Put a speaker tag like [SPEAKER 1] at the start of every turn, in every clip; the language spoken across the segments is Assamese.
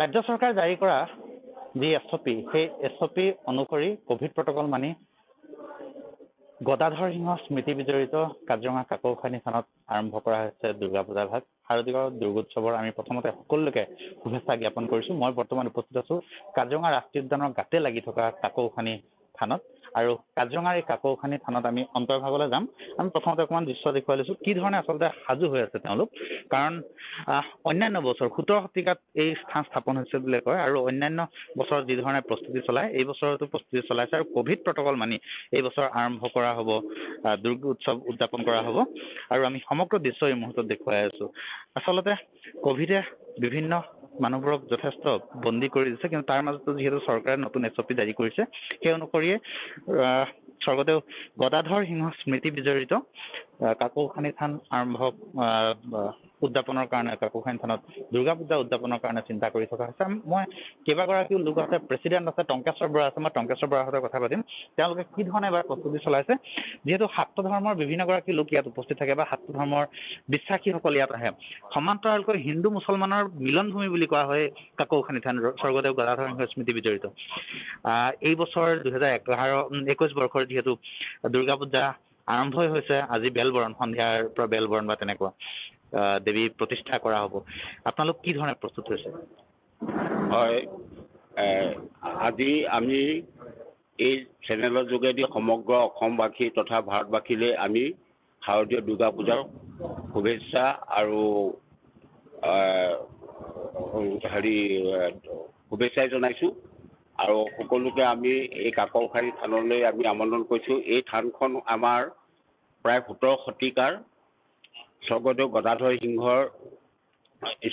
[SPEAKER 1] ৰাজ্য চৰকাৰে জাৰি কৰা যি এছঅ'পি সেই এছঅ'পি অনুসৰি কোভিড প্ৰট'কল মানি গদাধৰ সিংহ স্মৃতি বিজড়িত কাজিৰঙা কাকৌখানী থানত আৰম্ভ কৰা হৈছে দুৰ্গা পূজাৰ ভাগ। শাৰদীয় দুৰ্গোৎসৱৰ আমি প্ৰথমতে সকলোকে শুভেচ্ছা জ্ঞাপন কৰিছোঁ। মই বৰ্তমান উপস্থিত আছোঁ কাজিৰঙা ৰাষ্ট্ৰীয় উদ্যানৰ গাতে লাগি থকা কাকৌখানী থানত। আৰু কাজিৰঙাৰ এই কাকৌখানী থানত আমি অন্তৰ্ভাগলৈ যাম। আমি প্ৰথমতে অকণমান দৃশ্য দেখুৱাই লৈছোঁ কি ধৰণে আচলতে সাজু হৈ আছে তেওঁলোক। কাৰণ অন্যান্য বছৰ 17 শতিকাত এই স্থান স্থাপন হৈছে বুলি কয় আৰু অন্যান্য বছৰত যি ধৰণে প্ৰস্তুতি চলায় এই বছৰতো প্ৰস্তুতি চলাইছে আৰু কোভিড প্ৰট'কল মানি এই বছৰ আৰম্ভ কৰা হ'ব, দুৰ্গা উৎসৱ উদযাপন কৰা হ'ব। আৰু আমি সমগ্ৰ দৃশ্য এই মুহূৰ্তত দেখুৱাই আছোঁ। আচলতে কোভিডে বিভিন্ন মানুহবোৰক যথেষ্ট বন্দী কৰি দিছে, কিন্তু তাৰ মাজতো যিহেতু চৰকাৰে নতুন এছঅ'পি জাৰি কৰিছে সেই অনুসৰিয়ে স্বৰ্গদেউ গদাধৰ সিংহ স্মৃতি বিজড়িত কাকৌখানী থান আৰম্ভ উদযাপনৰ কাৰণে কাকৌখানী থানত দুৰ্গা পূজা উদযাপনৰ কাৰণে চিন্তা কৰি থকা হৈছে। মই কেইবাগৰাকীও লোক আছে, প্ৰেচিডেণ্ট আছে, টংকেশ্বৰ বৰা আছে, মই টংকেশ্বৰ বৰাৰ সৈতে কথা পাতিম। তেওঁলোকে কি ধৰণে এবাৰ প্ৰস্তুতি চলাইছে, যিহেতু সাতটো ধৰ্মৰ বিভিন্নগৰাকী লোক ইয়াত উপস্থিত থাকে বা সাতটো ধৰ্মৰ বিশ্বাসীসকল ইয়াত আহে। সমান্তৰালকৈ হিন্দু মুছলমানৰ মিলনভূমি বুলি কোৱা হয় কাকৌখানী থান স্বৰ্গদেউ গদাধৰ সিংহ স্মৃতি বিজড়িত। এই বছৰ 2021 বৰ্ষৰ যিহেতু দুৰ্গা পূজা আৰম্ভই হৈছে, আজি বেলবৰণ, সন্ধিয়াৰ পৰা বেলবৰণ বা তেনেকুৱা দেৱী প্ৰতিষ্ঠা কৰা হ'ব। আপোনালোক কি ধৰণে প্ৰস্তুত হৈছে?
[SPEAKER 2] হয়, আজি আমি এই চেনেলৰ যোগেদি সমগ্ৰ অসমবাসী তথা ভাৰতবাসীলৈ আমি শাৰদীয় দুৰ্গা পূজাৰ শুভেচ্ছা আৰু শুভেচ্ছাই জনাইছোঁ। আৰু সকলোকে আমি এই কাকৌখানী থানলৈ আমি আমন্ত্ৰণ কৰিছোঁ। এই থানখন আমাৰ প্ৰায় 17 শতিকাৰ স্বৰ্গদেউ গদাধৰ সিংহৰ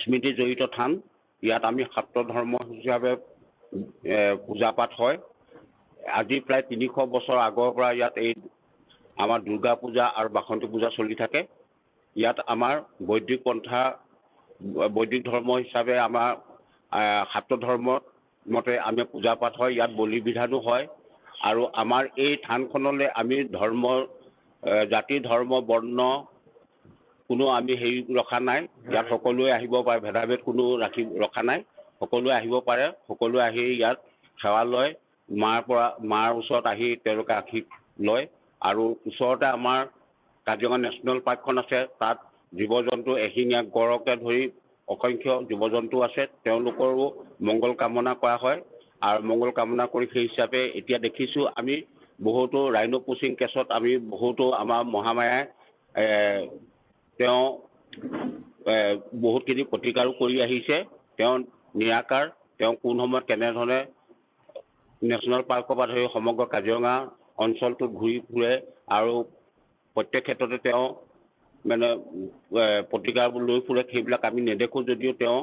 [SPEAKER 2] স্মৃতি জড়িত থান। ইয়াত আমি সাত্ৰ ধৰ্ম হিচাপে পূজা পাঠ হয়। আজি প্ৰায় 300 বছৰ আগৰ পৰা ইয়াত এই আমাৰ দুৰ্গা পূজা আৰু বাসন্তী পূজা চলি থাকে। ইয়াত আমাৰ বৈদিক পন্থা, বৈদিক ধৰ্ম হিচাপে আমাৰ সাত্ৰ ধৰ্ম মতে আমি পূজা পাঠ হয়। ইয়াত বলি বিধানো হয়। আৰু আমাৰ এই থানখনলৈ আমি জাতি ধৰ্ম বৰ্ণ কোনো আমি ৰখা নাই। ইয়াত সকলোৱে আহিব পাৰে, ভেদাভেদ কোনো ৰখা নাই। সকলোৱে আহিব পাৰে, সকলোৱে আহি ইয়াত সেৱা লয়। মাৰ ওচৰত আহি তেওঁলোকে আশীষ লয়। আৰু ওচৰতে আমাৰ কাজিৰঙা নেশ্যনেল পাৰ্কখন আছে। তাত জীৱ জন্তু এশিঙীয়া গড়কে ধৰি অসংখ্য জীৱ জন্তু আছে। তেওঁলোকৰো মংগল কামনা কৰা হয়। আৰু মংগল কামনা কৰি সেই হিচাপে এতিয়া দেখিছোঁ আমি বহুতো ৰাইনো পুচিং কেছত আমি বহুতো আমাৰ মহামায়াই তেওঁ বহুতখিনি প্ৰতিকাৰো কৰি আহিছে। তেওঁ নিৰাকাৰ, তেওঁ কোন সময়ত কেনেধৰণে নেশ্যনেল পাৰ্কৰ পৰা ধৰি সমগ্ৰ কাজিৰঙা অঞ্চলটোত ঘূৰি ফুৰে আৰু প্ৰত্যেক ক্ষেত্ৰতে তেওঁ মানে প্ৰতিকাৰ লৈ ফুৰে। সেইবিলাক আমি নেদেখোঁ যদিও তেওঁ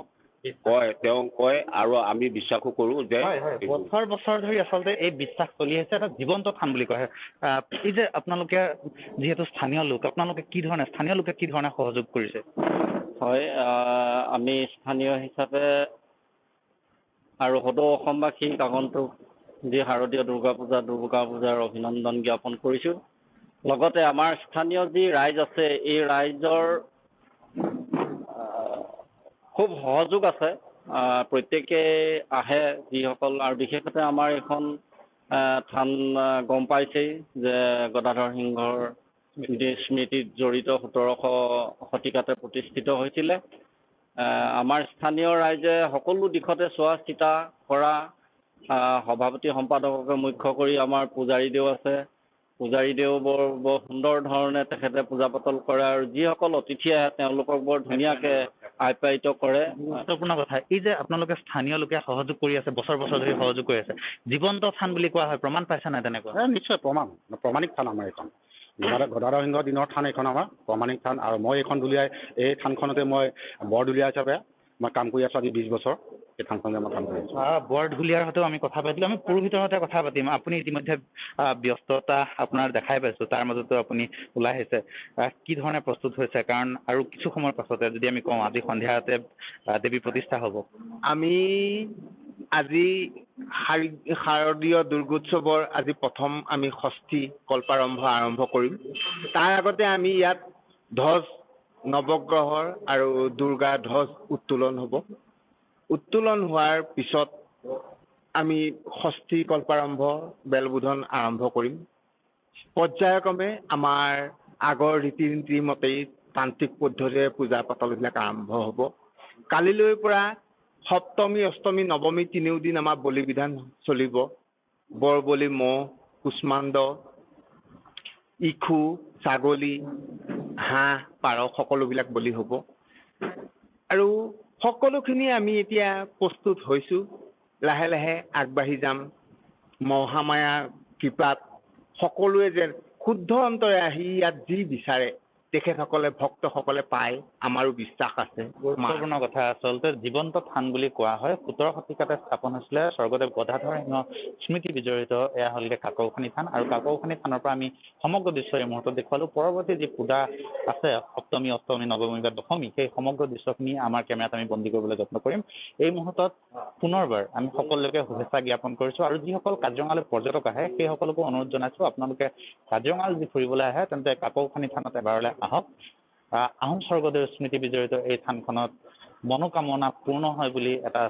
[SPEAKER 2] কয় আৰু আমি বিশ্বাসো কৰোঁ যে
[SPEAKER 1] বছৰ বছৰ ধৰি আচলতে এই বিশ্বাস চলি আহিছে। এটা জীৱন্ত থান বুলি কোৱা হয়। এই যে আপোনালোকে যিহেতু স্থানীয় লোক, আপোনালোকে স্থানীয় লোকে কি ধৰণে সহযোগ কৰিছে?
[SPEAKER 3] হয়, আমি স্থানীয় হিচাপে আৰু সদৌ অসমবাসীক আগন্তুক যি শাৰদীয় দুৰ্গা পূজাৰ অভিনন্দন জ্ঞাপন কৰিছোঁ। লগতে আমাৰ স্থানীয় যি ৰাইজ আছে এই ৰাইজৰ খুব সহযোগ আছে। প্ৰত্যেকে আহে যিসকল, আৰু বিশেষতে আমাৰ এইখন থান গম পাইছেই যে গদাধৰ সিংহৰ স্মৃতিত জড়িত 1700 শতিকাতে প্ৰতিষ্ঠিত হৈছিলে। আমাৰ স্থানীয় ৰাইজে সকলো দিশতে চোৱা চিতা কৰা। সভাপতি সম্পাদককে মুখ্য কৰি আমাৰ পূজাৰীদেউ আছে। পূজাৰীদেউ বৰ সুন্দৰ ধৰণে তেখেতে পূজা পাতল কৰে আৰু যিসকল অতিথি আহে তেওঁলোকক বৰ ধুনীয়াকৈ আপ্যায়িত কৰে।
[SPEAKER 1] গুৰুত্বপূৰ্ণ কথা, এই যে আপোনালোকে স্থানীয় লোকে সহযোগ কৰি আছে, বছৰ বছৰ ধৰি সহযোগ কৰি আছে, জীৱন্ত থান বুলি কোৱা হয়, প্ৰমাণ পাইছে নাই তেনেকুৱা?
[SPEAKER 4] নিশ্চয় প্ৰমাণিক থান আমাৰ এইখন। গদাধৰ সিংহৰ দিনৰ থান এইখন আমাৰ প্ৰমাণিক থান। আৰু মই এইখন এই থানখনতে মই বৰদুলীয়া হিচাপে মই কাম কৰি আছোঁ আজি 20 বছৰ। এই থানখনতে মই কাম কৰি আছোঁ।
[SPEAKER 1] বৰঢুলীয়াৰ সৈতেও আমি কথা পাতিলোঁ। আমি পুৰোহিতৰ সৈতে কথা পাতিম। আপুনি ইতিমধ্যে ব্যস্ততা আপোনাৰ দেখাই পাইছোঁ, তাৰ মাজতো আপুনি ওলাই আহিছে। কি ধৰণে প্ৰস্তুত হৈছে? কাৰণ আৰু কিছু সময়ৰ পাছতে যদি আমি কওঁ আজি সন্ধিয়াতে দেৱী প্ৰতিষ্ঠা হ'ব।
[SPEAKER 5] আমি আজি শাৰদীয় দুৰ্গোৎসৱৰ আজি প্ৰথম আমি ষষ্ঠী কল্পাৰম্ভ আৰম্ভ কৰিম। তাৰ আগতে আমি ইয়াত ধ্বজ নৱগ্ৰহৰ আৰু দুৰ্গা ধ্বজ উত্তোলন হ'ব। উত্তোলন হোৱাৰ পিছত আমি ষষ্ঠী কল্পাৰম্ভ বেলবোধন আৰম্ভ কৰিম। পৰ্যায়ক্ৰমে আমাৰ আগৰ ৰীতি নীতিৰ মতেই তান্ত্ৰিক পদ্ধতিৰে পূজা পাতলবিলাক আৰম্ভ হ'ব। কালিলৈৰ পৰা সপ্তমী অষ্টমী নৱমী তিনিওদিন আমাৰ বলি বিধান চলিব। বৰবলি, ম'হ, কুষ্মাণ্ড, ইখু, ছাগলী, হাঁহ, পাৰ সকলোবিলাক বলি হ'ব। আৰু সকলোখিনি আমি এতিয়া প্ৰস্তুত হৈছোঁ। লাহে লাহে আগবাঢ়ি যাম। মহামায়াৰ কৃপাত সকলোৱে যেন শুদ্ধ অন্তৰে আহি ইয়াত যি বিচাৰে তেখেতসকলে ভক্তসকলে পায়, আমাৰো বিশ্বাস আছে।
[SPEAKER 1] গুৰুত্বপূৰ্ণ কথা আচলতে জীৱন্ত থান বুলি কোৱা হয়। ১৭ শতিকাতে স্থাপন হৈছিলে স্বৰ্গদেৱ গদাধৰ সিংহ স্মৃতি বিজড়িত এয়া হ'লগে কাকৌখানী থান। আৰু কাকৌখানী থানৰ পৰা আমি সমগ্ৰ দৃশ্য এই মুহূৰ্তত দেখুৱালো। পৰৱৰ্তী যি পূজা আছে সপ্তমী অষ্টমী নৱমী বা দশমী, সেই সমগ্ৰ দৃশ্যখিনি আমাৰ কেমেৰাত আমি বন্দী কৰিবলৈ যত্ন কৰিম। এই মুহূৰ্তত পুনৰবাৰ আমি সকলোকে শুভেচ্ছা জ্ঞাপন কৰিছোঁ। আৰু যিসকল কাজিৰঙালৈ পৰ্যটক আহে সেই সকলকো অনুৰোধ জনাইছোঁ, আপোনালোকে কাজিৰঙালৈ যদি ফুৰিবলৈ আহে তেন্তে কাকৌখানী থানত এবাৰলৈ আহক। আহোম স্বৰ্গদেউ স্মৃতি বিজড়িত এই থানখনত মনোকামনা পূৰ্ণ হয় বুলি এটা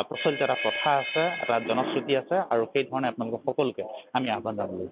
[SPEAKER 1] প্ৰচলিত এটা প্ৰথা আছে, এটা জনশ্ৰুতি আছে। আৰু সেই ধৰণে আপোনালোকক সকলোকে আমি আহ্বান জনালোঁ।